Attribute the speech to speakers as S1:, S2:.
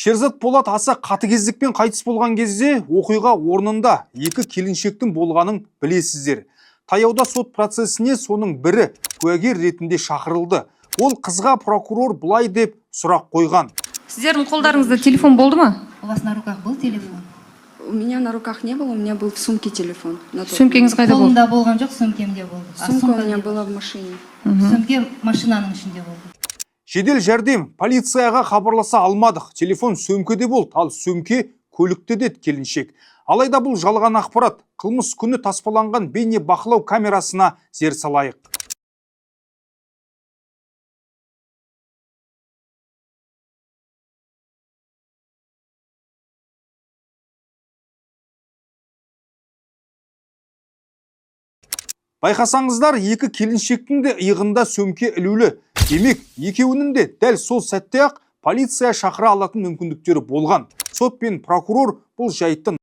S1: Шерзат Полат аса қатыгездікпен қайтыс болған кезде оқиға орнында екі келіншектің болғанын білесіздер. Таяуда сот процесіне соның бірі куәгер ретінде шақырылды. Ол қызға прокурор бұлай деп сұрақ қойған.
S2: Сіздердің қолдарыңызда телефон болды ма?
S3: У вас на руках был телефон?
S4: У меня на руках не было, у меня был в сумке телефон.
S2: Сөмкеңіз қайда болды?
S3: Қолымда болған жоқ, сөмкемде болды.
S4: Сумка у меня была в машине.
S3: Сөмке машинаның ішінде болды.
S1: Жедел жәрдем полицияға хабарласа алмадық. Телефон сөмкеде болды, ал сөмке көлікте деді келіншек. Алайда бұл жалған ақпарат. Қылмыс күні таспаланған бейне бақылау камерасына зер салайық. Байқасаңыздар, екі келіншектің де иығында сөмке ілулі. Демек, екеуінің де дәл сол сәтте-ақ полиция шақыра алатын мүмкіндіктері болған. Сот пен прокурор бұл жайтты